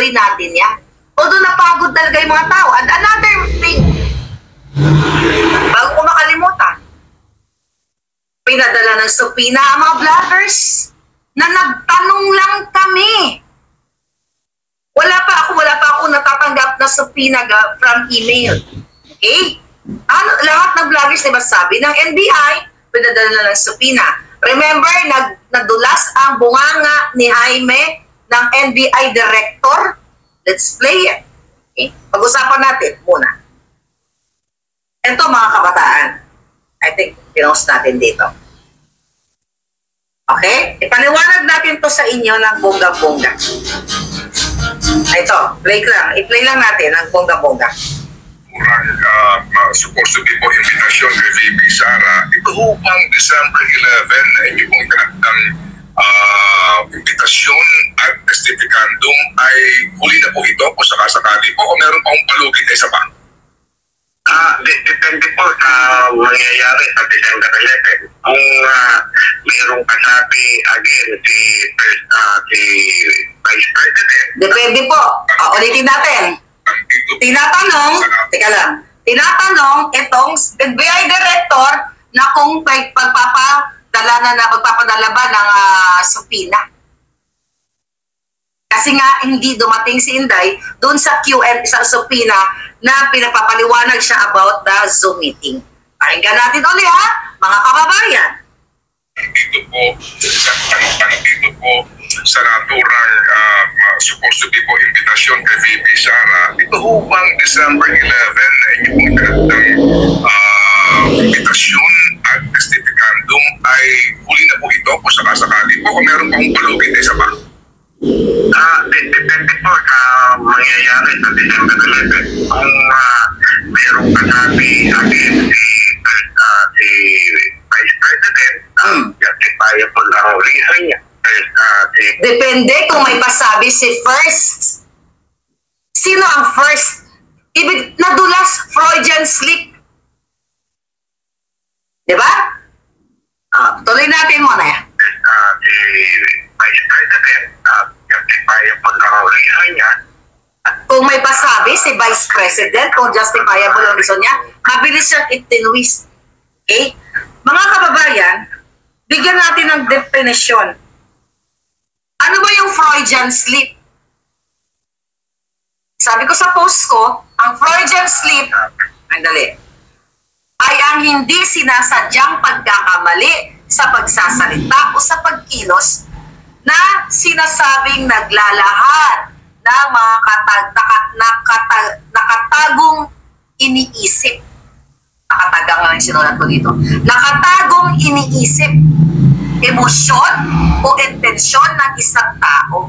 ituloy natin yan. Although napagod talaga yung mga tao. And another thing, bago ko makalimutan, pinadala ng subpoena ang mga vloggers na nagtanong lang kami. Wala pa ako natatanggap na subpoena from email. Okay? Lahat ng vloggers, diba sabi ng NBI, pinadala na ng subpoena. Remember, nadulas ang bunganga ni Jaime ng NBI director. Let's play it. Okay? Pag-usapan natin muna. Ito mga kabataan. I think pinost natin dito. Okay? Ipaliwanag natin to sa inyo ng bongga-bongga. Ito, i-play lang natin ang bongga-bongga. Supposed to be po invitation kay VP Sara. Ito ho pang December 11 na inyo pong itinagdang invitasyon at testificandum ay huli na po ito kung sakasakali po o meron pa akong palugin na isa pa? Depende po sa mangyayari sa December 11. Kung mayroong kasabi again si Vice President. Depende po. Ulitin natin. Tinatanong itong NBI Director na kung pagpapadala ba ng subpoena. Kasi nga hindi dumating si Inday doon sa sa subpoena na pinapapaliwanag siya about the Zoom meeting. Pakinggan natin ulit mga kababayan. Dito po sa naturang supposed to be po invitation kay VP Sara. Ito ho bang December 11 na inyo pong itinagdang invitasyon at testificandum ay huli na po ito kung sakasakali po o meron pa akong palugin na isa pa? Depende po sa mangyayari sa December 11. Kung mayroong kasabi again si Vice President, justifiable ang reason niya. Depende kung may pasabi si first. Sino ang first? Nadulas, Freudian slip. Diba? Tuloy natin muna yan. Si Vice President, justifiable ang reason niya. Kung may pasabi si Vice President, kung justifiable ang reason niya, mabilis siyang itinwist. Okay? Mga kababayan, bigyan natin ng definition. Ano ba yung Freudian slip? Sabi ko sa post ko, ang Freudian slip, ay ang hindi sinasadyang pagkakamali sa pagsasalita o sa pagkilos na sinasabing naglalahad ng mga nakatagong iniisip. Nakatagang lang yung sinulat ko dito. Nakatagong iniisip, emosyon o intensyon ng isang tao.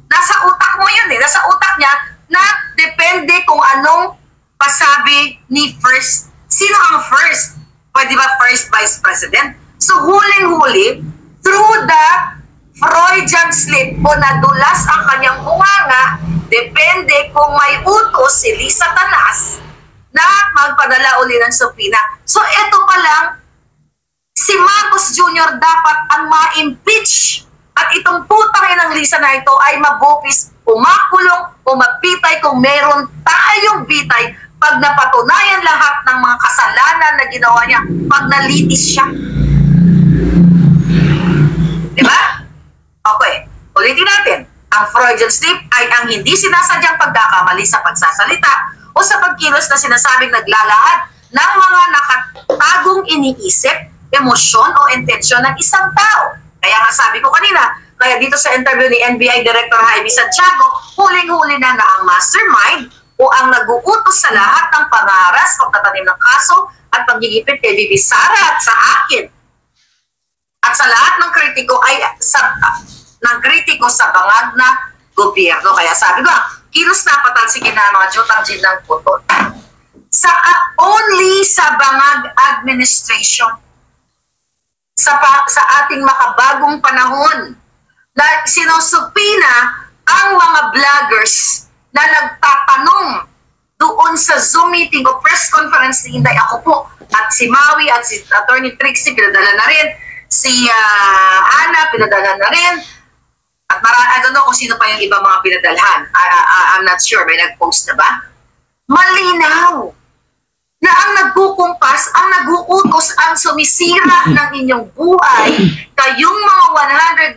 Nasa utak mo yun eh. Nasa utak niya na depende kung anong pasabi ni first. Sino ang first? Pwede ba first Vice President? So huling-huli, through the Freudian slip o nadulas ang kanyang bunganga, depende kung may utos si Lisa Tanas na magpadala uli ng subpoena. So ito pa lang, si Marcos Jr. dapat ang ma-impeach at itong putang inang Lisa na ito ay mabupis, umakulong o mapitay kung meron tayong bitay pag napatunayan lahat ng mga kasalanan na ginawa niya pag nalitis siya. Diba? Okay, ulitin natin. Ang Freudian slip ay ang hindi sinasadyang pagkakamali sa pagsasalita o sa pagkilos na sinasabing naglalahad ng mga nakatagong iniisip, emosyon o intensyon ng isang tao. Kaya nga sabi ko kanina, kaya dito sa interview ni NBI Director Jaime Santiago, huling-huli na ang mastermind o ang nag-uutos sa lahat ng pangaras, pagtatanim ng kaso at paggigipit kay VP Sara at sa akin. At sa lahat ng kritiko ay sa bangag na gobyerno. Kaya sabi ko, kilos na patalsikin na mga jutang-jin ng puto. Only sa bangag administration, sa ating makabagong panahon, na sinusupina ang mga vloggers na nagtatanong doon sa Zoom meeting o press conference ni Inday. Ako po at si Maui at si Attorney Trixie pinadala na rin, si Ana pinadala na rin, At I don't know kung sino pa yung ibang mga pinadalhan. I'm not sure. May nag-post na ba? Malinaw na ang nagkukumpas, ang nag-uutos, ang sumisira ng inyong buhay, kayong mga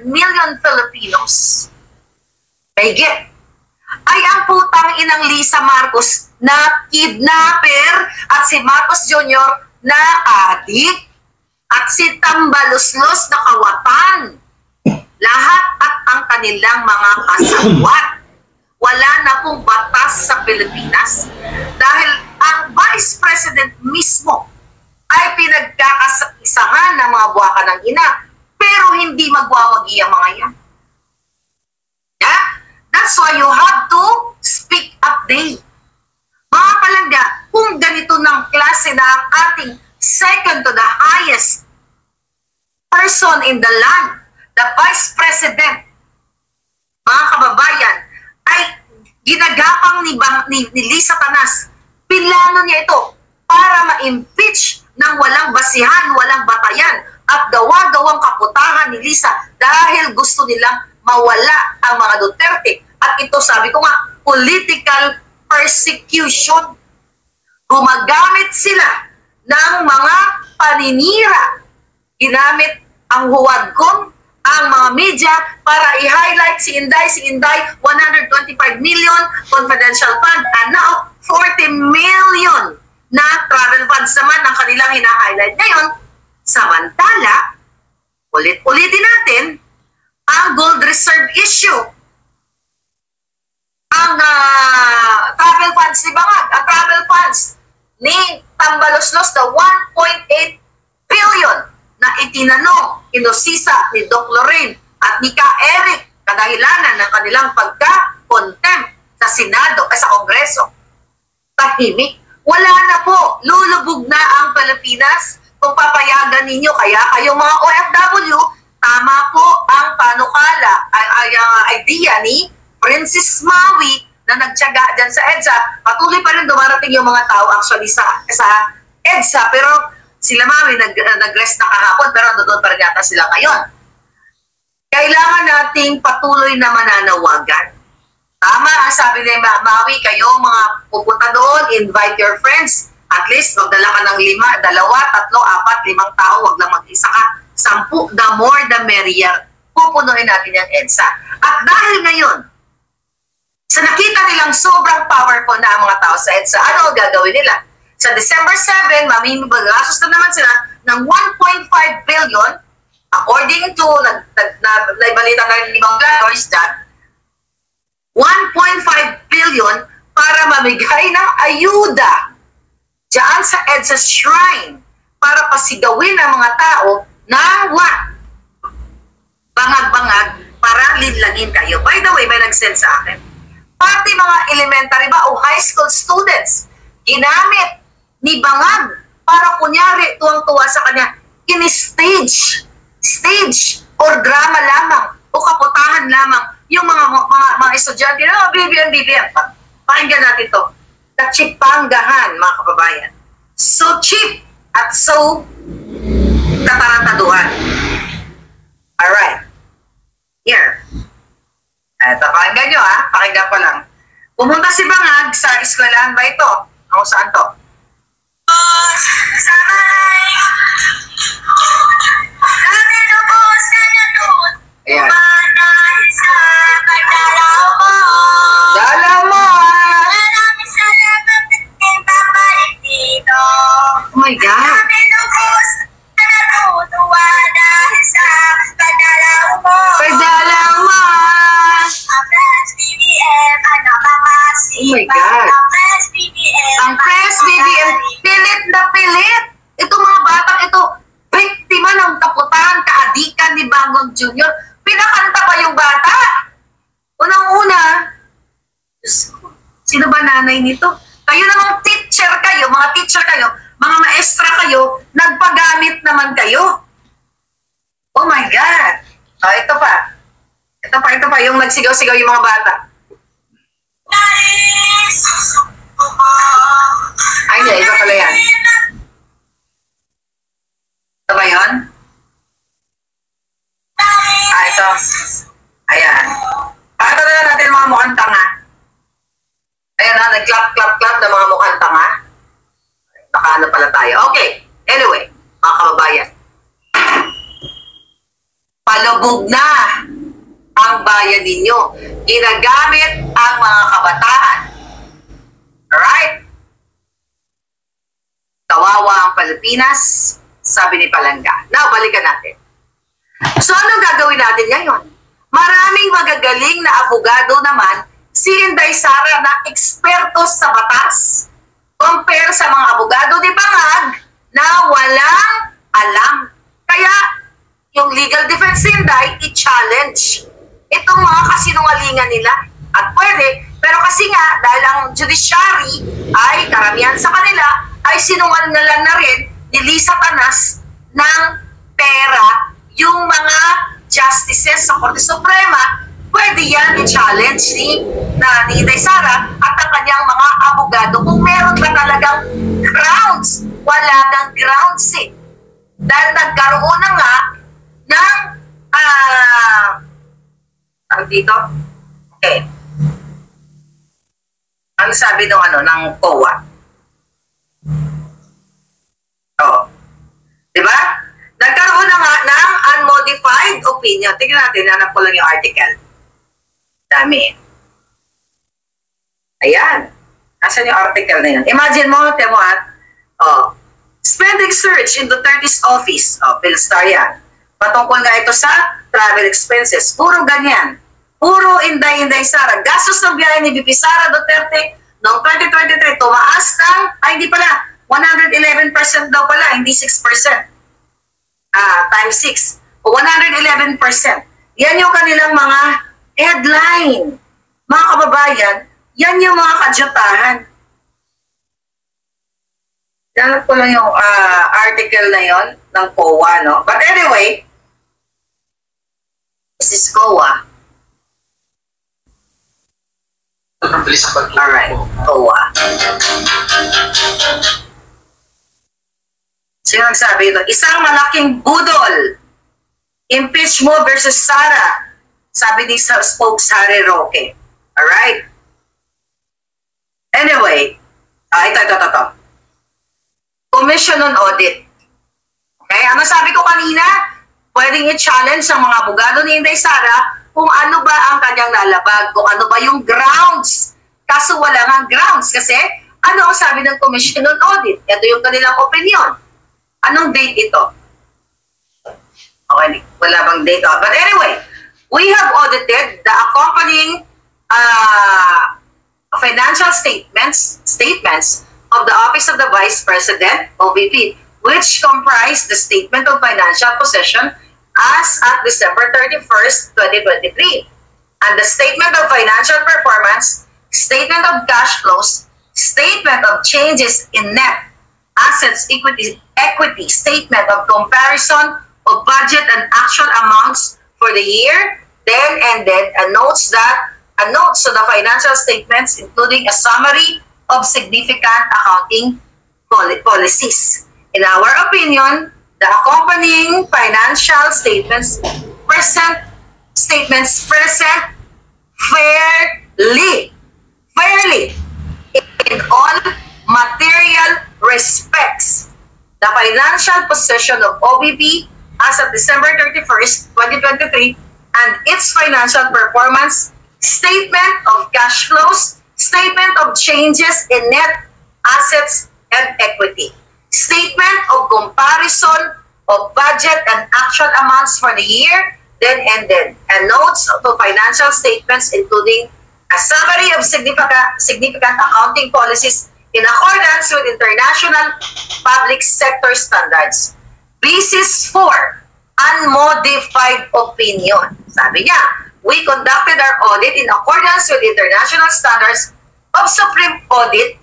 100 million Filipinos, mahigit, ay ang putang inang Lisa Marcos na kidnapper at si Marcos Jr. na adik at si Tambaluslos na kawatan. Lahat at ang kanilang mga kasawat. Wala na pong batas sa Pilipinas dahil ang Vice President mismo ay pinagkakasakisahan ng mga buwaka ng ina pero hindi magwawagi ang mga yan. Yeah? That's why you have to speak up day. Mga palangga, kung ganito ng klase na ang ating second to the highest person in the land, the Vice President, mga kababayan, ay ginagapang ni Lisa Tanas. Pinlano niya ito para ma-impeach ng walang basihan, walang batayan at gawa-gawang kaputahan ni Lisa dahil gusto nilang mawala ang mga Duterte. At ito, sabi ko nga, political persecution. Gumagamit sila ng mga paninira. Ginamit ang huwadgon, ang mga media para i-highlight si Inday, 125 million confidential fund, and now 40 million na travel funds naman ang kanilang hina-highlight ngayon. Samantala, ulit-ulitin natin ang gold reserve issue. Ang travel funds ni Bangag, ang travel funds ni Tambaluslos na 1.8 billion na itinanong, inosisa ni Doc Lorraine at ni Ka Eric kadahilanan ng kanilang pagka-contempt sa Senado ay sa Kongreso. Tahimik. Wala na po. Lulubog na ang Pilipinas kung papayagan ninyo. Kaya kayong mga OFW, tama po ang panukala, ang idea ni Princess Maui na nagtiyaga dyan sa EDSA. Patuloy pa rin dumarating yung mga tao actually sa EDSA, pero sila Maui nag-rest na kahapon, pero doon pa rin yata sila ngayon. Kailangan nating patuloy na mananawagan. Tama ang sabi ni Maui, kayo mga pupunta doon, invite your friends. At least magdala ka ng 5, 2, 3, 4, 5 tao, wag lang mag-isa ka. 10, the more the merrier. Pupunuin natin yung EDSA. At dahil ngayon, sa nakita nilang sobrang powerful na ang mga tao sa EDSA, ano ang gagawin nila? Sa December 7, mamimagasos na naman sila ng 1.5 billion, according to, naibalita na rin ibang vloggers dyan, 1.5 billion para mamigay ng ayuda dyan sa EDSA Shrine para pasigawin ang mga tao na bangag-bangag, parang linlangin kayo. By the way, may nag-send sa akin. Pati mga elementary ba o high school students, ginamit ni Bangag para kunyari tuwang-tuwa sa kanya, in-stage or drama lamang o kaputahan lamang yung mga estudyante na, BBM. Pakinggan natin to. Katsipanggahan, mga kababayan. So cheap at so katarantaduhan. Alright. Here. Ito, pakinggan nyo pakinggan ko lang. Pumunta si Bangag sa eskwelahan ba ito? Ako saan to? Ayan. Dalaw mo! Oh my God! Pagdalaw mo! Oh my God! Ang Press BBM, pilit na pilit! Itong mga batang ito, biktima ng kaputahan, kaadikan ni Bangag Jr. Pinakanta pa yung bata. Unang-una, sino ba nanay nito? Kayo namang teacher kayo, mga teacher kayo, mga maestra kayo, nagpagamit naman kayo. Oh my God! Ito pa. Ito pa, yung nagsigaw-sigaw yung mga bata. Ay, hindi, iba pala yan. Ito ba yun? Ito. Ayan. Sabog na ang bayan ninyo. Ginagamit ang mga kabataan. Alright? Kawawa ang Pilipinas, sabi ni Palangga. Now, balikan natin. So, anong gagawin natin ngayon? Maraming magagaling na abogado naman si Inday Sara na eksperto sa batas. Compare sa mga abogado ni Bangag na walang alam. Kaya, yung legal defense Inday, i-challenge itong mga kasinungalingan nila. At pwede, pero kasi nga, dahil ang judiciary ay karamihan sa kanila, ay sinungalingan na rin ni Lisa Tanas ng pera yung mga justices sa Korte Suprema. Pwede yan i-challenge ni Inday Sara at ang kanyang mga abogado kung meron ba talagang grounds. Wala nang grounds eh. Dahil nagkaroon na nga ng dito? Okay. Ang sabi ng COA. Oh. Diba? Nagkaroon na nga ng unmodified opinion. Tingnan natin, hanap ko lang yung article. Dami. Ayan. Asan yung article na yun? Imagine mo, temo oh. Spending surge in Duterte's office. Oh, Philstar yan. Patungkol nga ito sa travel expenses. Puro ganyan. Puro Inday Sara. Gastos ng biyahe ni VP Sara Duterte noong 2023 tumaas ng, hindi pala, 111% daw pala, hindi 6%. Times 6. 111%. Yan yung kanilang mga headline. Mga kababayan, yan yung mga kadyatahan. Yan ko lang yung article na yon ng COA, no? But anyway, this is COA. Alright, COA. Sino nagsabi ito? Isang malaking budol. Impeach mo versus Sara. Sabi ni spokes Harry Roque. Alright? Anyway, ito. Commission on Audit. Okay, ano sabi ko kanina? Pwedeng i-challenge ang mga abogado ni Inday Sara kung ano ba ang kanyang lalabag, kung ano ba yung grounds. Kaso wala nga grounds kasi ano ang sabi ng Commission on Audit? Ito yung kanilang opinion. Anong date ito? Okay, wala bang date? But anyway, we have audited the accompanying financial statements of the Office of the Vice President, OVP, which comprise the Statement of Financial Position as at December 31st, 2023, and the Statement of Financial Performance, Statement of Cash Flows, Statement of Changes in Net Assets Equity, Statement of Comparison of Budget and Actual Amounts for the year, then ended, and notes to the financial statements, including a summary of significant accounting policies. In our opinion, the accompanying financial statements present fairly in all material respects. The financial position of OBP as of December 31st, 2023, and its financial performance, statement of cash flows, statement of changes in net assets and equity, statement of comparison of budget and actual amounts for the year then ended, and notes to financial statements including a summary of significant accounting policies in accordance with international public sector standards. Basis 4, unmodified opinion. Sabi niya, we conducted our audit in accordance with international standards of Supreme Audit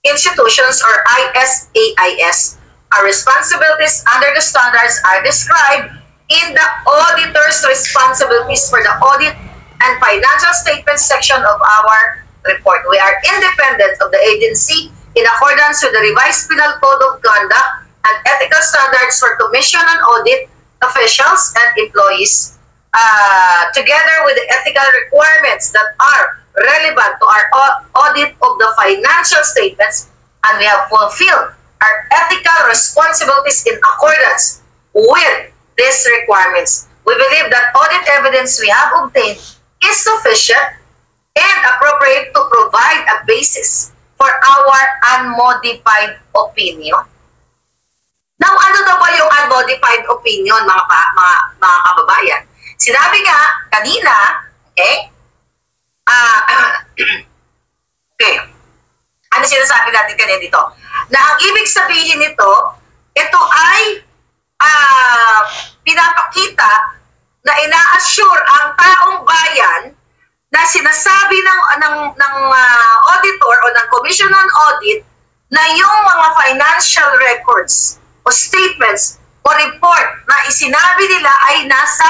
Institutions or ISAIS. Our responsibilities under the standards are described in the auditor's responsibilities for the audit and financial statements section of our report. We are independent of the agency in accordance with the revised Penal Code of Conduct and ethical standards for Commission on Audit officials and employees, together with the ethical requirements that are relevant to our audit of the financial statements, and we have fulfilled our ethical responsibilities in accordance with these requirements. We believe that audit evidence we have obtained is sufficient and appropriate to provide a basis for our unmodified opinion. Now, ano daw ba yung unmodified opinion, mga kababayan? Sinabi nga kanina, okay? Okay. Ano sinasabi natin kanina dito? Na ang ibig sabihin nito, ito ay pinapakita na ina-assure ang taong bayan na sinasabi ng auditor o ng Commission on Audit na yung mga financial records o statements o report na isinabi nila ay nasa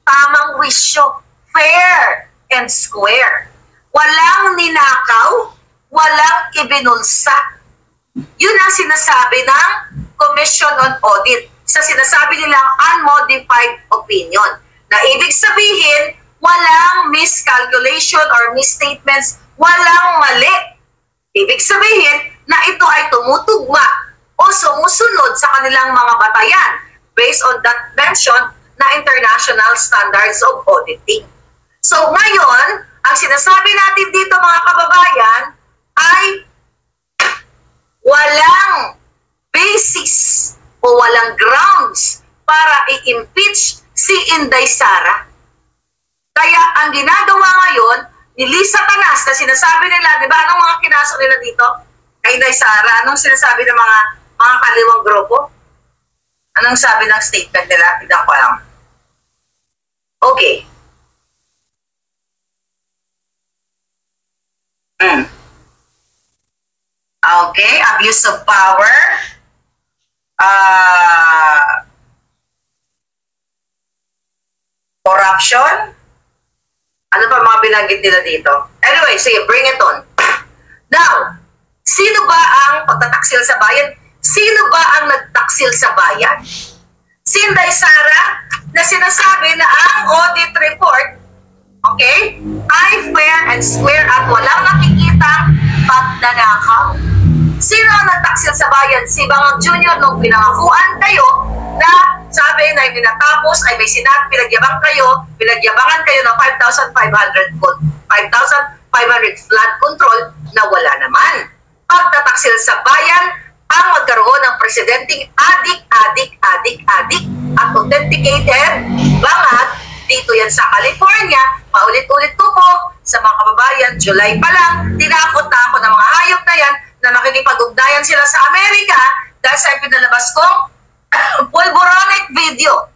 tamang wisyo, fair and square. Walang ninakaw, walang ibinulsa. Yun ang sinasabi ng Commission on Audit sa sinasabi nilang unmodified opinion. Na ibig sabihin, walang miscalculation or misstatements, walang mali. Ibig sabihin na ito ay tumutugma o sumusunod sa kanilang mga batayan based on that mention na international standards of auditing. So ngayon, ang sinasabi natin dito mga kababayan ay walang basis o walang grounds para i-impeach si Inday Sara. Kaya ang ginagawa ngayon ni Lisa Tanas na sinasabi nila, di ba, anong mga kinaso nila dito? Kay Inday Sara, anong sinasabi ng mga kaliwang grupo? Anong sabi ng statement nila? Tignan ko lang. Okay. Okay, abuse of power. Corruption. Ano pa mga binanggit nila dito? Anyway, sige, bring it on. Now, sino ba ang pagtataksil sa bayan? Sino ba ang nagtaksil sa bayan? Si Inday Sara na sinasabi na ang audit report, okay, ay fair and square at walang nakikitang pagnanakaw. Sino ang nagtaksil sa bayan? Si Bangag Jr. nung pinangakuan kayo na sabi na pinatapos ay may pinagyabangan kayo ng 5,500 flood control na wala naman. Pagtataksil sa bayan ang magkaroon ng presidenteng adik at authenticated bangag dito yan sa California. Paulit-ulit ko po sa mga kababayan, July pa lang, tinakot na ako ng mga hayop na yan na makikipag-ugnayan sila sa Amerika dahil sa pinalabas kong pulboronic video.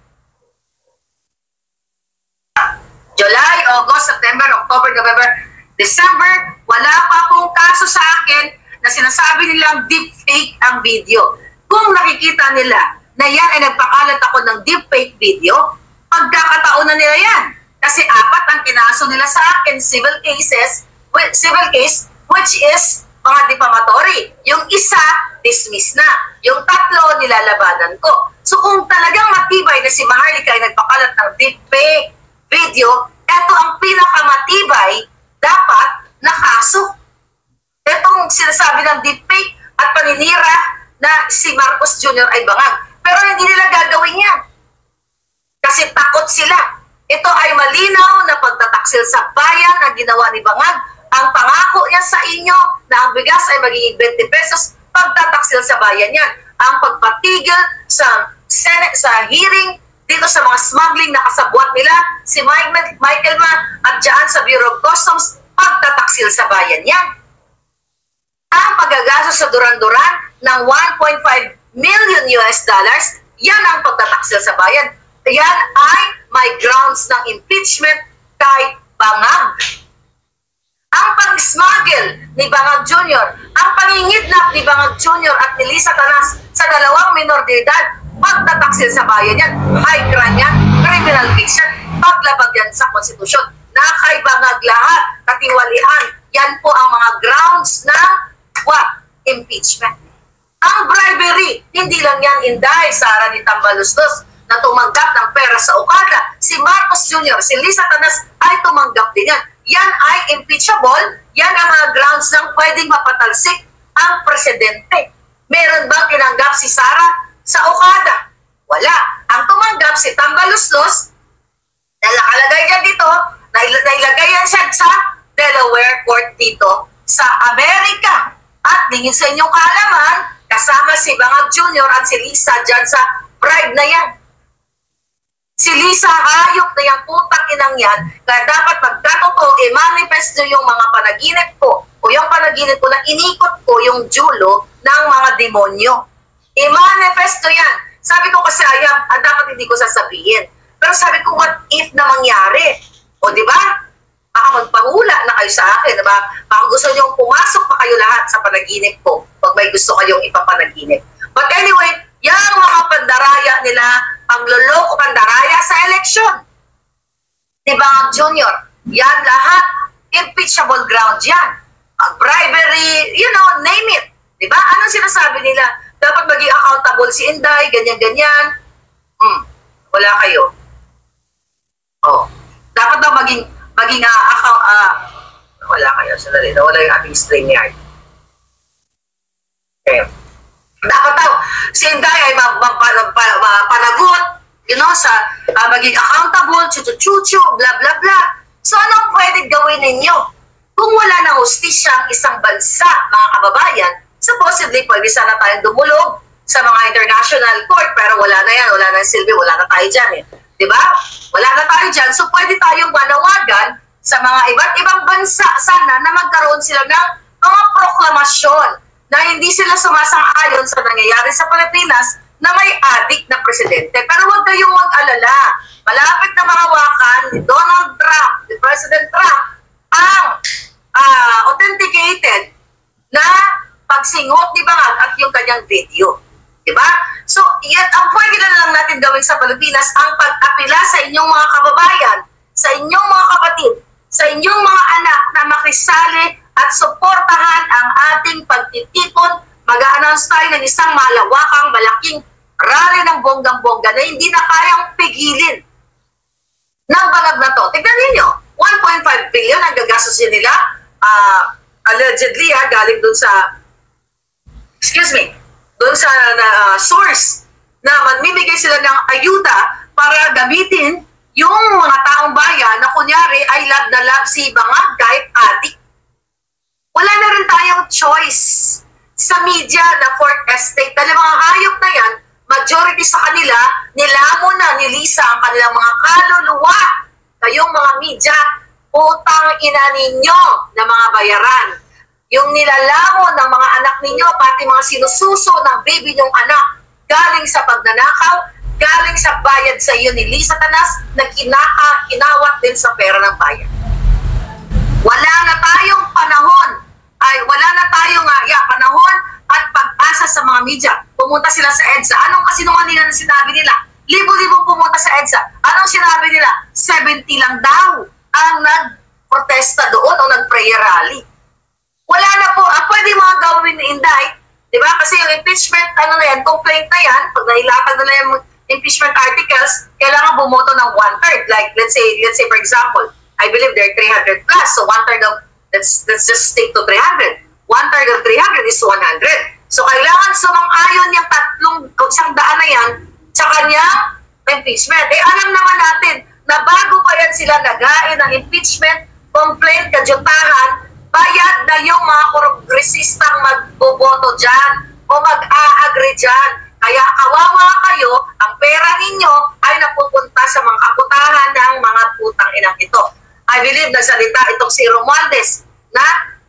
July, August, September, October, November, December, wala pa pong kaso sa akin na sinasabi nilang deepfake ang video. Kung nakikita nila na yan ay nagpakalat ako ng deepfake video, pagkakataon na nila yan. Kasi 4 ang kinaso nila sa akin, civil case, which is mga defamatory. Yung isa, dismiss na. Yung 3, nilalabanan ko. So kung talagang matibay na si Maharlika ay nagpakalat ng deepfake video, eto ang pinakamatibay dapat na kaso. Etong sinasabi ng deepfake at paninira na si Marcos Jr. ay bangag. Pero hindi nila gagawin yan. Kasi takot sila. Ito ay malinaw na pagtataksil sa bayan na ginawa ni Bangag. Ang pangako niya sa inyo na ang bigas ay magiging 20 pesos, pagtataksil sa bayan yan. Ang pagpatigil sa Senate, sa hearing dito sa mga smuggling na kasabwat nila, si Michael Ma at dyan sa Bureau of Customs, pagtataksil sa bayan yan. Ang pagagaso sa Duran-Duran ng $1.5 million, yan ang pagtataksil sa bayan. Yan ay may grounds ng impeachment kay Bangag. Ang pang-smuggle ni Bangag Jr., ang pangingidnap ni Bangag Jr. at ni Lisa Tanas sa 2 minor de edad, pagtataksil sa bayan yan, high crime yan, criminal case yan, paglabag yan sa konstitusyon. Na kay Bangag lahat, katiwalian, yan po ang mga grounds ng what? Impeachment. Ang bribery, hindi lang yan Inday Sara ni Tambalustos na tumanggap ng pera sa Okada. Si Marcos Jr., si Lisa Tanas ay tumanggap din yan. Yan ay impeachable. Yan ang mga grounds ng pwedeng mapatalsik ang presidente. Meron bang tinanggap si Sara sa Okada? Wala. Ang tumanggap si Tambaluslos dito sa Amerika. At lingid sa inyong kaalaman, kasama si Bangag Jr. at si Lisa dyan sa bribe na yan. Si Lisa, hayop na yung putang inang yan, kaya dapat magkatotoo, i-manifest nyo yung mga panaginip ko o yung panaginip ko na inikot ko yung julo ng mga demonyo. I-manifest nyo yan. Sabi ko kasi, dapat hindi ko sasabihin. Pero sabi ko, what if na mangyari? O di ba? Baka magpahula na kayo sa akin, diba? Baka gusto nyo pumasok pa kayo lahat sa panaginip ko pag may gusto kayong ipapanaginip. But anyway, yung mga pandaraya nila, ang loloko pandaraya sa eleksyon. Diba, Junior? Yan lahat, impeachable ground yan. Bribery, you know, name it. Diba? Anong sinasabi nila? Dapat maging accountable si Inday, ganyan-ganyan. Wala kayo. Oh. Dapat daw maging wala kayo. Sandali, wala yung ating StreamYard. Okay. Dapat daw, si Inday ay panagot, you know, sa maging accountable, chuchu-chuchu, blah, blah, blah. So, anong pwede gawin ninyo? Kung wala ng hustisya ang isang bansa, mga kababayan, supposedly, pwede sana tayong dumulog sa mga international court, pero wala na yan, wala na silbi, wala na tayo dyan eh. Diba? Wala na tayo dyan, so pwede tayong manawagan sa mga iba't ibang bansa sana na magkaroon sila ng mga proklamasyon na hindi sila sumasang-ayon sa nangyayari sa Pilipinas na may adik na presidente. Pero huwag kayong mag-alala. Malapit na mahawakan ni Donald Trump, ni President Trump, ang authenticated na pagsingot ni Bangag at yung kanyang video. Diba? So, yan, ang pwede na lang natin gawin sa Pilipinas, ang pag-apila sa inyong mga kababayan, sa inyong mga kapatid, sa inyong mga anak na makisali at suportahan ang ating pagtitipon. Mag-a-announce tayo ng isang malawakang, malaking rally ng bonggang-bongga na hindi na kayang pigilin ng Bangag na to. Tignan ninyo, 1.5 billion ang gagastos nila, allegedly, galing dun sa, doon sa source na magmimigay sila ng ayuda para gamitin yung mga taong bayan na kunyari ay love na love si Bangag kahit adik. Wala na rin tayong choice sa media na fourth estate. Dahil mga hayop na yan, majority sa kanila, nilamon na ni Lisa ang kanilang mga kaluluwa. Kayong mga media, utang ina ninyo na mga bayaran. Yung nilalamon ng mga anak ninyo, pati mga sinususo ng baby nyong anak, galing sa pagnanakaw, galing sa bayad sa iyo ni Lisa Tanas, na kinawat din sa pera ng bayan. Wala na tayong panahon, wala na tayong panahon at pag-asa sa mga media. Pumunta sila sa EDSA. Anong kasinungalingan na sinabi nila? Libo-libo pumunta sa EDSA. Anong sinabi nila? 70 lang daw ang nag-protesta doon o nag-prayer rally. Wala na po. Pwede mga gawin ni Inday, di ba? Kasi yung impeachment, complaint na yan, pag nailatag na yung impeachment articles, kailangan bumoto ng 1/3. Like, let's say for example, I believe there are 300 plus, so 1/3 of, let's just stick to 300. 1/3 of 300 is 100. So, kailangan sumang-ayon yung 100 na yan sa kanyang impeachment. Alam naman natin na bago pa yan sila nagain ng impeachment, complaint, kadyutahan, bayad na yung mga progresistang magboboto dyan o mag-a-agree dyan. Kaya kawawa kayo, ang pera ninyo ay napupunta sa mga kaputahan ng mga putang inang ito. I believe nagsalita itong si Romualdez na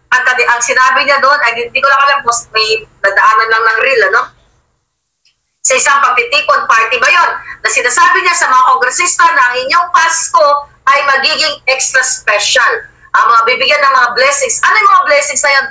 ang sinabi niya doon, ay hindi ko lang alam kung may nadaanan lang ng reel, sa isang pagtitikon party ba yun, na sinasabi niya sa mga kongresista na ang inyong Pasko ay magiging extra special. Ang mga bibigyan ng mga blessings. Ano yung mga blessings na yun?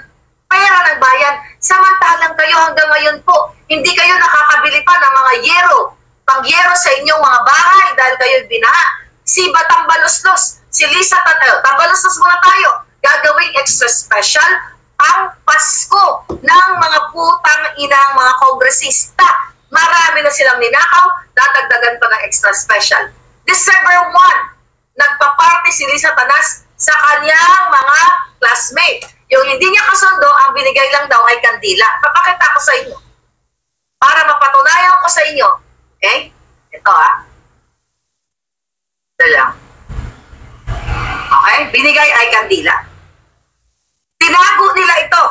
Pera ng bayan. Samantalang kayo hanggang ngayon po, hindi kayo nakakabili pa ng mga yero, pang-yero sa inyong mga bahay dahil kayo binaha. Si Batang Baluslos, si Lisa Tatel, Tambaluslos muna tayo, gagawing extra special ang Pasko ng mga putang inang mga kongresista. Marami na silang ninakaw, dadagdagan pa ng extra special. December 1, nagpa-party si Lisa Tanas sa kanyang mga classmate. Yung hindi niya kasundo, ang binigay lang daw ay kandila. Papakita ko sa inyo. Para mapatunayan ko sa inyo. Okay? Ito Ito lang. Okay? Binigay ay kandila. kandila ito.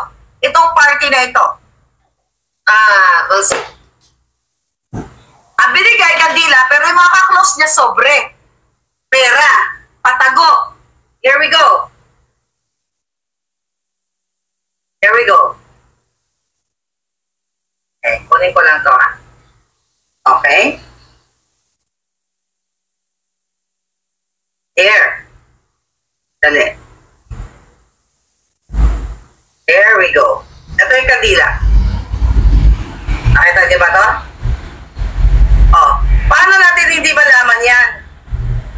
Itong party na ito. We'll see. Ang binigay kandila, pero yung mga ka-close niya sobre. Pera. Patago. Here we go. Here we go. Okay, kunin ko lang to ha. Okay. Here. Dali. There we go. Ito yung kandila. Nakita niyo ba to? Oh, paano natin hindi malaman yan?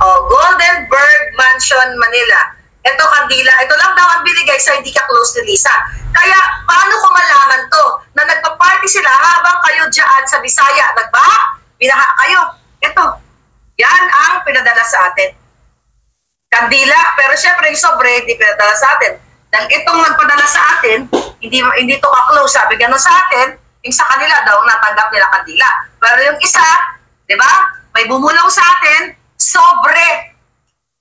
Oh, Goldenberg Mansion, Manila. Ito kandila. Ito lang daw ang binigay sa hindi ka close ni Lisa. Kaya, paano ko malaman to? Na nagpa-party sila habang kayo dyan sa Bisaya. Nagbaha? Binaha kayo. Ito. Yan ang pinadala sa atin. Kandila. Pero syempre yung sobre, hindi pinadala sa atin. Dahil itong nagpadala sa atin, hindi to ka-close. Sabi gano'n sa atin, yung sa kanila daw, natanggap nila kandila. Pero yung isa, di ba? May bumulong sa atin, sobre,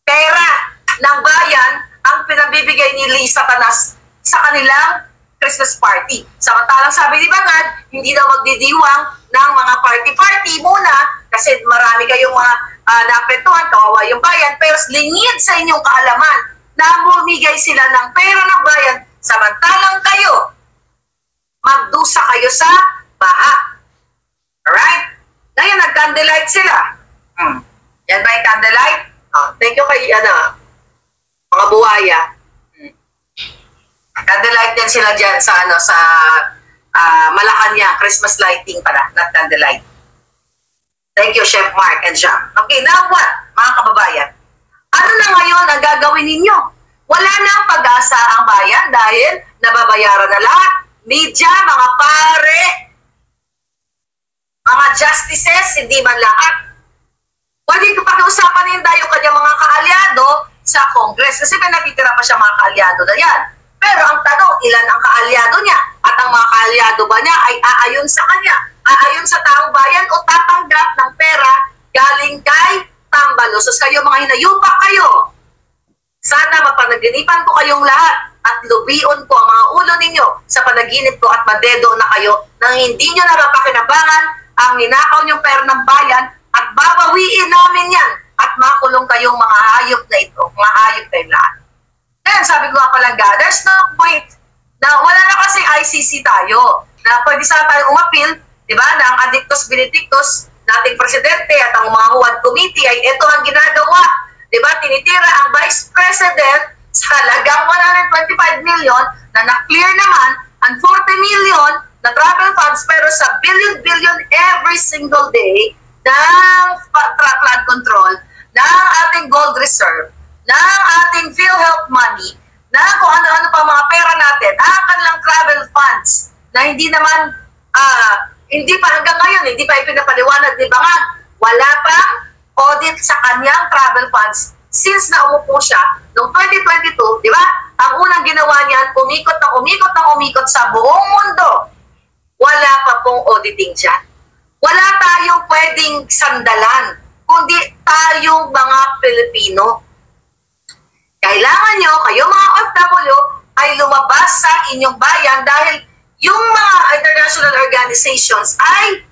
pera ng bayan ang pinabibigay ni Lisa Tanas sa kanilang Christmas party. Samantalang sabi ni Bangad, hindi daw magdidiwang ng mga party-party muna kasi marami kayong mga naapektuhan, kawawa yung bayan, pero lingid sa inyong kaalaman na bumigay sila ng pera ng bayan samantalang kayo magdusa kayo sa baha. Alright? Ngayon, nag-candlelight sila. Yan ba yung candlelight? Thank you kay, mga buhaya. Candlelight din sila dyan sa, sa Malacanang, Christmas lighting pala, not candlelight. Thank you, Chef Mark and Jam. Okay, now what, mga kababayan? Ano na ngayon ang gagawin ninyo? Wala na ang pag-asa ang bayan dahil nababayaran na lahat. Media, mga pare, mga justices, hindi man lahat. Pwede ko pakiusapan din tayo kanyang mga kaalyado sa Congress kasi may nakitira pa siya mga kaalyado na yan. Pero ang tanong, ilan ang kaalyado niya? At ang mga kaalyado ba niya ay aayon sa kanya? Aayon sa taong bayan o tatanggap ng pera galing kay Tambalos? So kayo mga hinayupak kayo. Sana mapanaginipan ko kayong lahat at lubion ko ang mga ulo ninyo sa panaginip ko at madedo na kayo nang hindi nyo na mapakinabangan ang ninakaw niyong pera ng bayan at babawiin namin yan at makulong kayong mga hayop na ito, mga hayop kayong lahat. Kaya sabi ko nga palang, there's no point na wala na kasi ICC tayo na pwede sana tayo umapil, di ba, na ang Addictus Benedictus nating presidente at ang mga Huwad Committee ay ito ang ginagawa. Di ba, tinitira ang Vice President sa halagang 125 million na na-clear naman ang 40 million na travel funds pero sa billion every single day ng flood control, ng ating gold reserve, ng ating PhilHealth money, na kung ano-ano pa mga pera natin, ang kanilang travel funds na hindi naman, hindi pa hanggang ngayon, hindi pa ipinapaliwanag ni Bangag, wala pang audit sa kanyang travel funds since na umupo siya noong 2022, di ba? Ang unang ginawa niyan, umikot sa buong mundo. Wala pa pong auditing dyan. Wala tayong pwedeng sandalan, kundi tayong mga Pilipino. Kailangan nyo, kayo mga OFW, ay lumabas sa inyong bayan dahil yung mga international organizations ay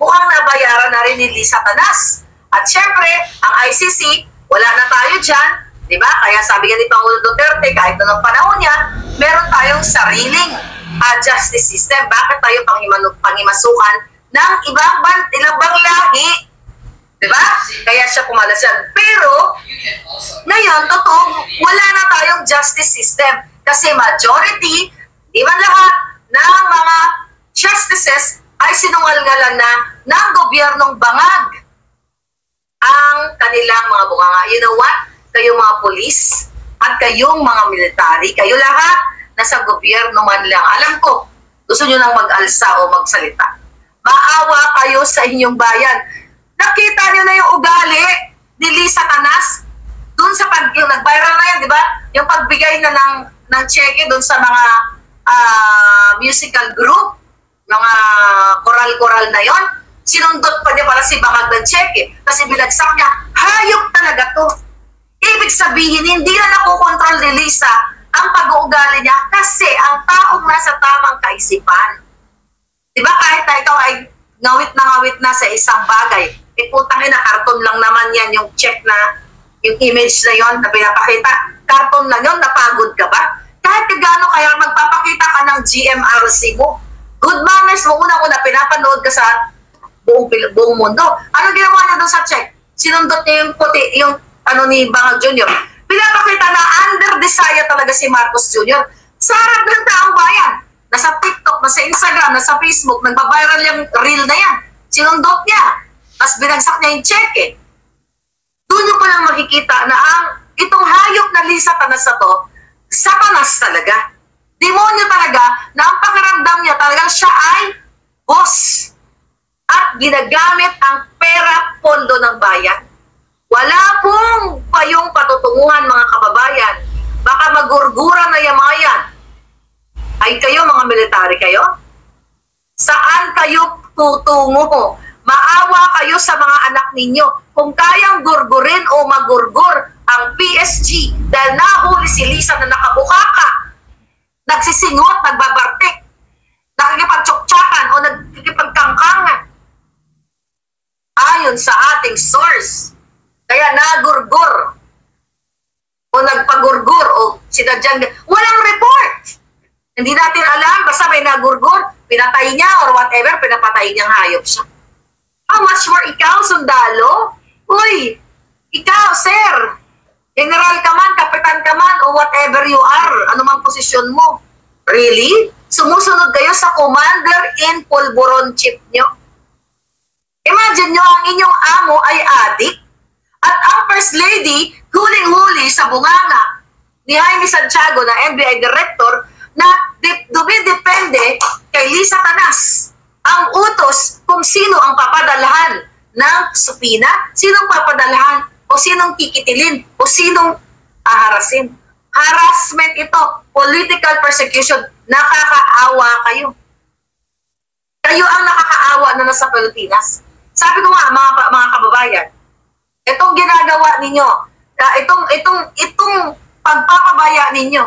mukhang nabayaran na rin ni Lisa Tanas. At syempre, ang ICC, wala na tayo dyan, di ba? Kaya sabi nga ni Pangulo Duterte, kahit noong panahon niya, meron tayong sariling justice system. Bakit tayo pangimasukan ng ilang bang lahi? Di ba? Kaya siya pumalas yan. Pero, ngayon, totoo, wala na tayong justice system. Kasi majority, di ba lahat, ng mga justices ay sinungalingalan na ng gobyernong Bangag ang kanilang mga bunganga. You know what? Kayong mga polis at kayong mga military, kayo lahat nasa gobyerno man lang. Alam ko, gusto nyo nang mag-alsa o magsalita. Maawa kayo sa inyong bayan. Nakita nyo na yung ugali ni Lisa Tanas dun sa yung nag-viral na yan, di ba? Yung pagbigay na ng cheque dun sa mga musical group, mga koral-koral na yon, sinundot pa niya para si Bangag ng cheque kasi binagsak niya, hayop talaga to. Ibig sabihin, hindi na nakokontrol ni Lisa ang pag-uugali niya kasi ang taong nasa tamang kaisipan. Diba kahit na ikaw ay ngawit na sa isang bagay, putang ina, karton lang naman yan, yung check na, yung image na yon na pinapakita, karton lang yon, napagod ka ba? Kahit kagano kaya magpapakita ka ng GMRC mo, good manners mo, unang-una, pinapanood ka sa buong mundo. Ano ginawa niya doon sa check? Sinundot niya yung puti, yung ano ni Bangag Jr. Pinapakita na under desire talaga si Marcos Jr. Sa harap ng taong bayan. Nasa TikTok, nasa Instagram, nasa Facebook, nagbabiral yung reel na yan. Sinundot niya. Tapos binagsak niya yung check eh. Doon nyo palang makikita na itong hayop na Lisa Tanas na to, satanas talaga. Demonyo talaga na ang pakiramdam niya talagang siya ay boss. At ginagamit ang pera pondo ng bayan. Wala pong payong patutunguhan mga kababayan. Baka magurgura na yung mga yan. Ay kayo mga military kayo? Saan kayo tutungo? Maawa kayo sa mga anak ninyo. Kung kayang gurgurin o magurgur ang PSG dahil nahuli si Lisa na nakabukaka, nagsisingot, nagbabartik, nakikipagtsuktsakan o nagkikipagkangkangan. Ayon sa ating source, kaya nagurgur o nagpagurgur o sinadyang, walang report. Hindi natin alam, basta may nagurgur, pinatay niya or whatever, pinapatay niyang hayop siya. How much more ikaw, sundalo? Uy, ikaw, sir, general ka man, kapitan ka man, o whatever you are, anumang posisyon mo. Really? Sumusunod kayo sa commander-in pulburon chief nyo? Imagine nyo, ang inyong amo ay adik, at ang first lady, huling-huli sa bunganga ni Jaime Santiago na NBI director, na dumidepende kay Lisa Tanas ang utos kung sino ang papadalahan ng supina, sinong papadalahan o sinong kikitilin o sinong aharasin. Harassment ito, political persecution, nakakaawa kayo. Kayo ang nakakaawa na nasa Pilipinas. Sabi ko nga mga kababayan, itong ginagawa ninyo, itong pagpapabaya ninyo,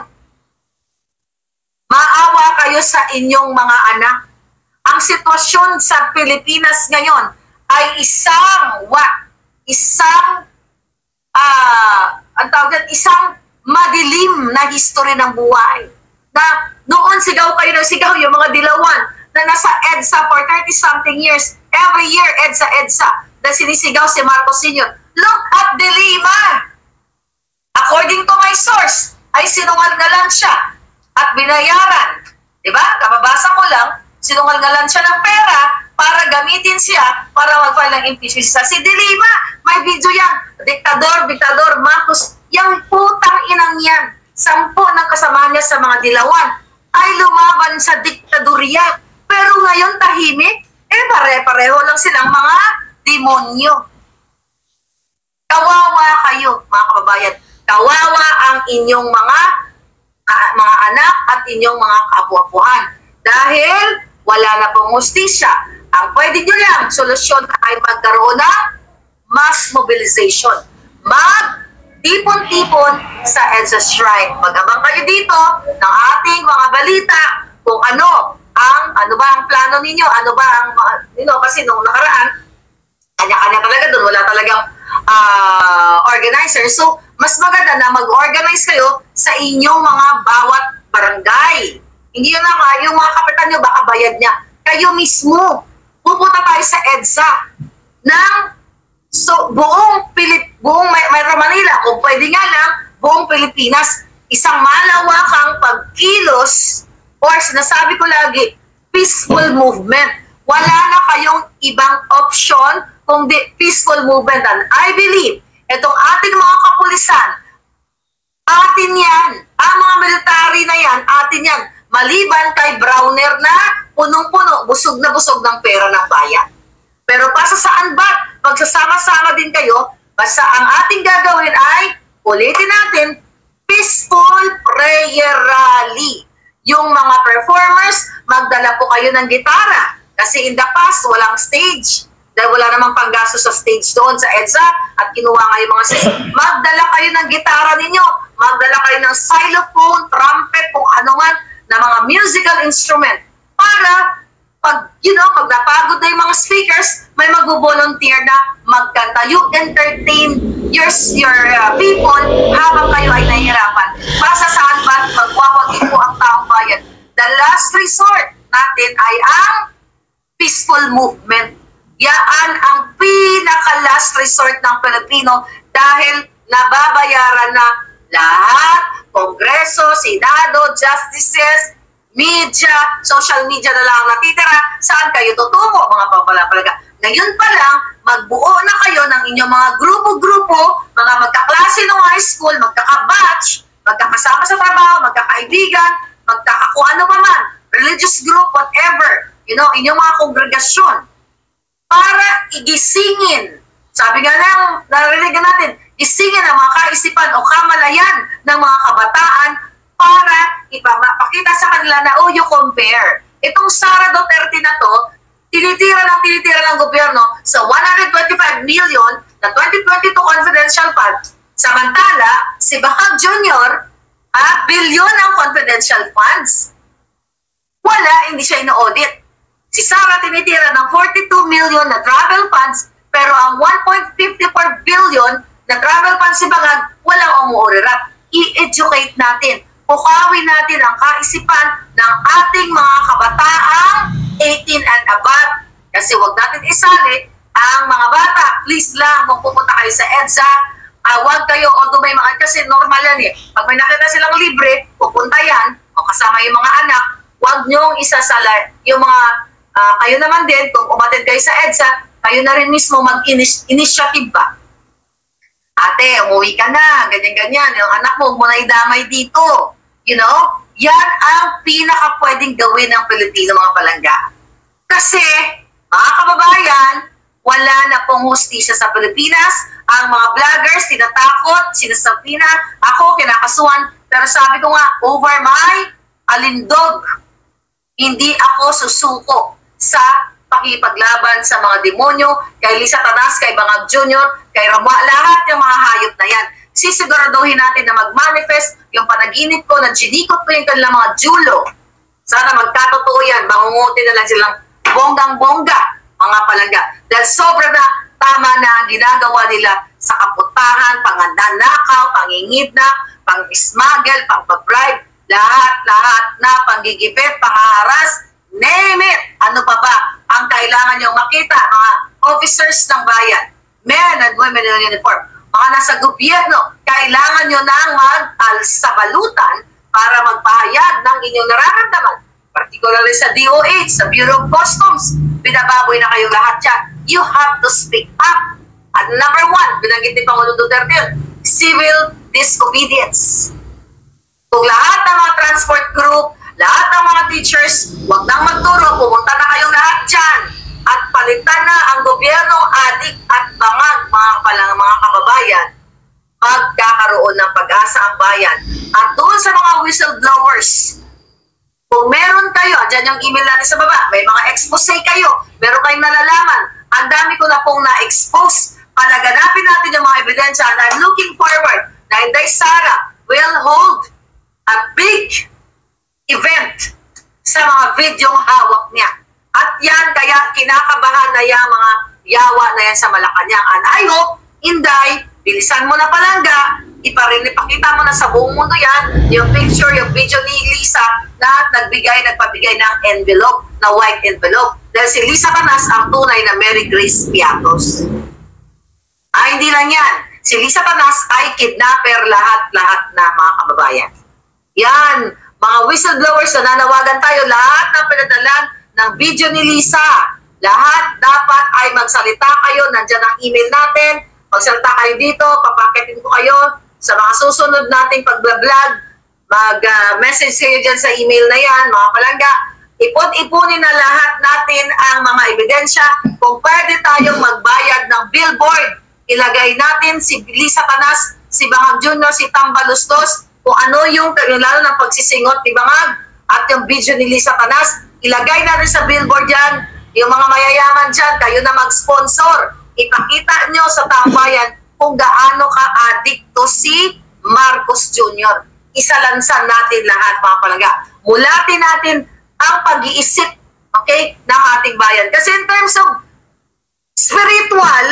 maawa kayo sa inyong mga anak. Ang sitwasyon sa Pilipinas ngayon ay isang madilim na history ng buhay. Na noon sigaw kayo ng sigaw yung mga dilawan na nasa EDSA for 30-something years. Every year, EDSA, na sinisigaw si Marcos Sr. Look at the Lima! According to my source, ay sinungalingan siya at binayaran. Diba? Kababasa ko lang, sinungalingan siya ng pera para gamitin siya para mag-file ng impeachment. Si De Lima, may video yan. Diktador Marcos, yung putang inang yan, 10 ng kasama niya sa mga dilawan ay lumaban sa diktadorya. Pero ngayon tahimik, pare-pareho lang silang mga demonyo. Kawawa kayo, mga kababayan. Kawawa ang inyong mga anak at inyong mga kaapu-apuhan. Dahil wala na pong hustisya. Ang pwede nyo lang, solusyon ay magkaroon ng mass mobilization. Mag-tipon-tipon sa EDSA Shrine. Mag-abang kayo dito ng ating mga balita kung ano ba ang plano ninyo, ano ba ang, kasi nung nakaraan, kanya-kanya talaga doon, wala talagang organizer. So, mas maganda na mag-organize kayo sa inyong mga bawat barangay. Hindi yun na yung mga kapitan nyo, baka bayad niya. Kayo mismo, pupunta tayo sa EDSA ng buong Metro Manila, kung pwede nga lang, buong Pilipinas, isang malawakang pagkilos or sinasabi ko lagi, peaceful movement. Wala na kayong ibang option kundi peaceful movement. And I believe, itong ating mga kapulisan, atin yan. Ang mga military na yan, atin yan. Maliban kay Browner na punong-puno, busog na busog ng pera ng bayan. Pero para saan ba? Magsasama-sama din kayo, basta ang ating gagawin ay, ulitin natin, peaceful prayer rally. Yung mga performers, magdala po kayo ng gitara. Kasi in the past, walang stage. Dahil wala namang panggasto sa stage doon sa EDSA at kinuha nga yung mga sis. Magdala kayo ng gitara ninyo. magdala kayo ng xylophone, trumpet, kung ano man, na mga musical instrument para pag napagod na yung mga speakers, may mag-volunteer na magkanta. You entertain your people habang kayo ay nahihirapan. Para sa saan ba magwawagi po ang taong bayan? The last resort natin ay ang peaceful movement. Yan ang pinaka-last resort ng Pilipino dahil nababayaran na lahat, Kongreso, Senado, Justices, media, social media na lang natitira. Saan kayo tutungo, mga papalapalaga? Ngayon pa lang, magbuo na kayo ng inyong mga grupo-grupo, mga magkaklase ng high school, magkaka-batch, magkakasama sa trabaho, magkakaibigan, magkakaku ano pa man, religious group, whatever, inyong mga kongregasyon, para igisingin. Sabi nga lang, narinig natin, isingin ang mga kaisipan o kamalayan ng mga kabataan para ipapakita sa kanila na, you compare. Itong Sara Duterte na to, tinitira ng gobyerno sa 125 million na 2022 confidential fund. Samantala, si Bacag Jr., bilyon ang confidential funds. Wala, hindi siya ino-audit. Si Sara tinitira ng 42 million na travel funds, pero ang 1.54 billion na travel funds si Bacag, walang umuurirat. I-educate natin. Pukawin natin ang kaisipan ng ating mga kabataang 18 and above. Kasi huwag natin isali ang mga bata. Please lang, kung pupunta kayo sa EDSA, huwag kayo, although may mga, kasi normal yan Pag may nakita silang libre, pupunta yan, o kasama yung mga anak, huwag nyong isasala yung mga, kayo naman din, kung umatid kayo sa EDSA, kayo na rin mismo mag-initiative ba? Ate, umuwi ka na, ganyan-ganyan, yung anak mo, huwag mo na idamay dito. Yan ang pinaka-pwedeng gawin ng Pilipino, mga palangga. Kasi, mga kababayan, wala na pong hustisya sa Pilipinas. Ang mga vloggers, tinatakot, sinasapina. Ako, kinakasuhan. Pero sabi ko nga, over my alindog, hindi ako susuko sa pakipaglaban sa mga demonyo, kay Lisa Tanas, kay Bangag Jr., kay Ramwa, lahat yung mga hayop na yan. Sisiguraduhin natin na mag-manifest yung panaginip ko, na ginikot ko yung kanilang mga julo. Sana magkatotoo yan, mangunguti na lang silang bonggang-bongga, mga palangga. Dahil sobra na tama na ang ginagawa nila sa kaputahan, pangandanakaw, pangingidna, pang-smuggle, pang-bribe, lahat na panggigipit, pangharas, name it! Ano pa ba ang kailangan niyong makita, mga officers ng bayan, men and women in uniform, mga nasa gobyerno, kailangan nyo nang mag-alsabalutan para magpahayag ng inyong nararamdaman. Particularly sa DOH, sa Bureau of Customs, binababoy na kayo lahat yan. You have to speak up. At number one, binanggit ni Pangulong Duterte yun, civil disobedience. Kung lahat ng mga transport group, lahat ng mga teachers, huwag nang magturo, pumunta na kayong lahat dyan. At palitan na ang gobyernong adik at bangag, mga kababayan, magkakaroon ng pag-asa ang bayan. At doon sa mga whistleblowers, kung meron kayo, dyan yung email natin sa baba, may mga expose kayo, meron kayong nalalaman, ang dami ko na pong na-expose, palaganapin natin yung mga ebidensya, and I'm looking forward na Inday Sara will hold a big event sa mga videong hawak niya. At yan, kaya kinakabahan na yung mga yawa na yan sa Malacanang. And I hope, Inday, bilisan mo na palangga, ipakita mo na sa buong mundo yan, yung picture, yung video ni Lisa na nagpabigay ng envelope, na white envelope. Dahil si Lisa Tanas ang tunay na Mary Grace Piatos. Hindi lang yan. Si Lisa Tanas ay kidnapper lahat na mga kababayan. Yan, mga whistleblowers na nanawagan tayo, lahat ng pinadalan ng video ni Lisa, lahat dapat ay magsalita kayo, nandyan ang email natin, magsalita kayo dito, papaketin ko kayo sa mga susunod nating pag-vlog, mag-message kayo dyan sa email na yan, mga palangga, ipon-ipunin na lahat natin ang mga ebidensya, kung pwede tayong magbayad ng billboard, ilagay natin si Lisa Tanas, si Bangag Jr., si Tambalustos, kung ano yung lalo ng pagsisingot ni Bangag, at yung video ni Lisa Tanas, ilagay na rin sa billboard yan, yung mga mayayaman dyan, kayo na mag-sponsor. Ipakita nyo sa taong bayan kung gaano ka-adikto si Marcos Jr. Isalansan natin lahat, mga palangga. Mulatin natin ang pag-iisip, okay, ng ating bayan. Kasi in terms of spiritual,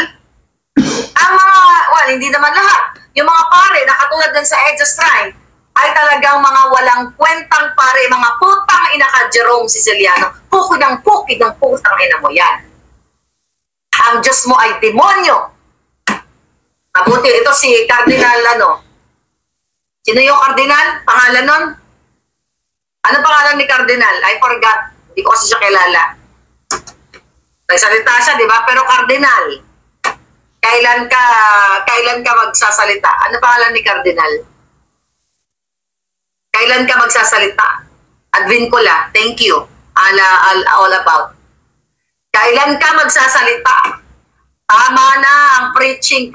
ang mga, well, hindi naman lahat. Yung mga pare na katulad din sa EDSA Shrine, ay talagang mga walang kwentang pare, mga putang ina ka Jerome Siciliano. Pukid ng putang ina mo yan. Ang Diyos mo ay demonyo. Mabuti, ito si Cardinal, Sino yung Cardinal? Pangalan nun? Ano pangalan ni Cardinal? I forgot. Hindi ko kasi siya kilala. Nagsalita siya, di ba? Pero Cardinal, kailan ka magsasalita? Ano pangalan ni Cardinal? Kailan ka magsasalita? Advincula, thank you. All about. Kailan ka magsasalita? Tama na ang preaching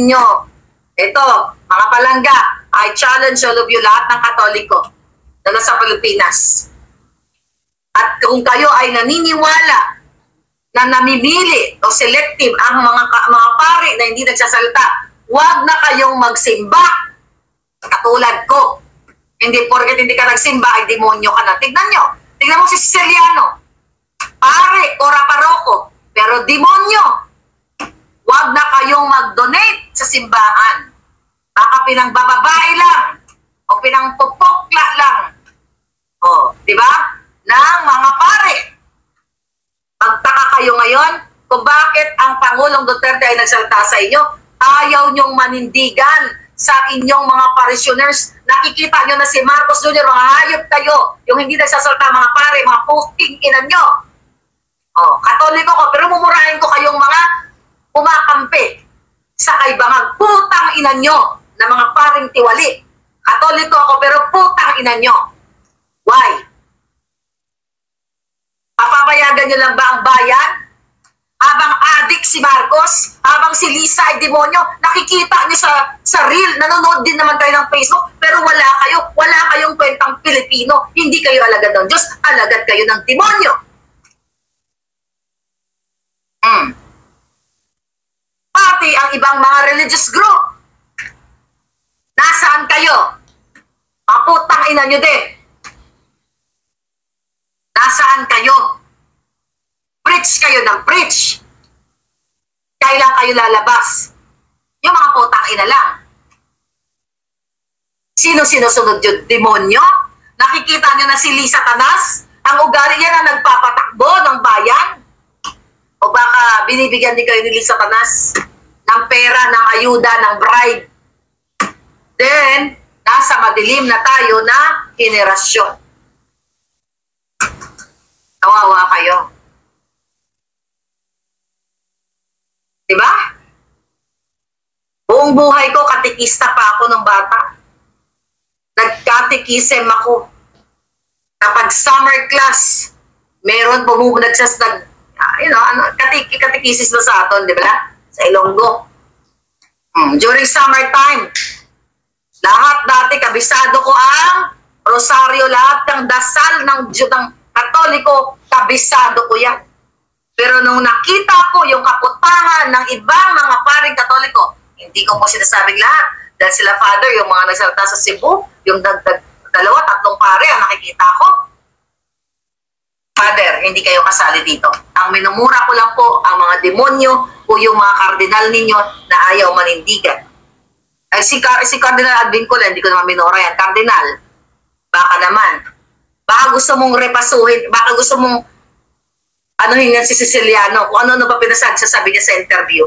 nyo. Ito, mga palangga, I challenge all of you, lahat ng Katoliko na nasa Pilipinas. At kung kayo ay naniniwala na namimili o selective ang mga pari na hindi nagsasalita, huwag na kayong magsimba. Katulad ko. Hindi porket hindi ka nagsimba, ay demonyo ka na. Tignan nyo. Tignan mo si Siciliano. Pare, ora paroko, pero demonyo. Huwag na kayong mag-donate sa simbahan. Baka pinangbababae lang o pinangpupukla lang. O, di ba? Ng mga pare. Magtaka kayo ngayon kung bakit ang Pangulong Duterte ay nagsalita sa inyo. Ayaw nyong manindigan sa inyong mga parishioners. Nakikita nyo na si Marcos Jr., mga hayop kayo. Yung hindi nagsasalita mga pare, mga puking inan nyo. O, Katoliko ko, pero mumurahin ko kayong mga kumakampi sa kaibangag. Putang ina nyo na mga paring tiwali. Katoliko ako pero putang ina nyo. Why? Papapayagan nyo lang ba ang bayan? Habang adik si Marcos, habang si Lisa ay demonyo, nakikita nyo sa reel, nanonood din naman tayo ng Facebook, pero wala kayong kwentang Pilipino, hindi kayo alagad ng Diyos, alagad kayo ng demonyo. Pati ang ibang mga religious group. Nasaan kayo? Maputang ina nyo din. Nasaan kayo? Preach kayo ng preach. Kailan kayo lalabas? Yung mga putang ina lang. Sino sinusunod yun? Demonyo? Nakikita nyo na si Lisa Tanas? Ang ugali niya na nagpapatakbo ng bayan? O baka binibigyan din kayo ni Lisa Tanas ng pera, ng ayuda, ng bribe. Then, nasa madilim na tayo na henerasyon. Kawawa kayo. Diba? Buong buhay ko, katikista pa ako ng bata. Nagkatikisem ako. Kapag summer class, meron katikisis na sa aton, di ba? Sa Ilonggo. During summertime, lahat dati, kabisado ko ang rosaryo, lahat ng dasal ng Katoliko, kabisado ko yan. Pero nung nakita ko yung kaputangan ng ibang mga paring Katoliko, hindi ko po sinasabing lahat. Dahil sila, Father, yung mga nagsalita sa Cebu, yung dalawa, tatlong pare, ang nakikita ko. Father, hindi kayo kasali dito. Ang minumura ko lang po, ang mga demonyo o yung mga kardinal ninyo na ayaw manindigan. Ay, si Cardinal Advincula, hindi ko naman minura yan. Cardinal, baka naman. Baka gusto mong repasuhin, baka gusto mong anuhin yan si Siciliano, kung ano pa pinasag, sasabi niya sa interview.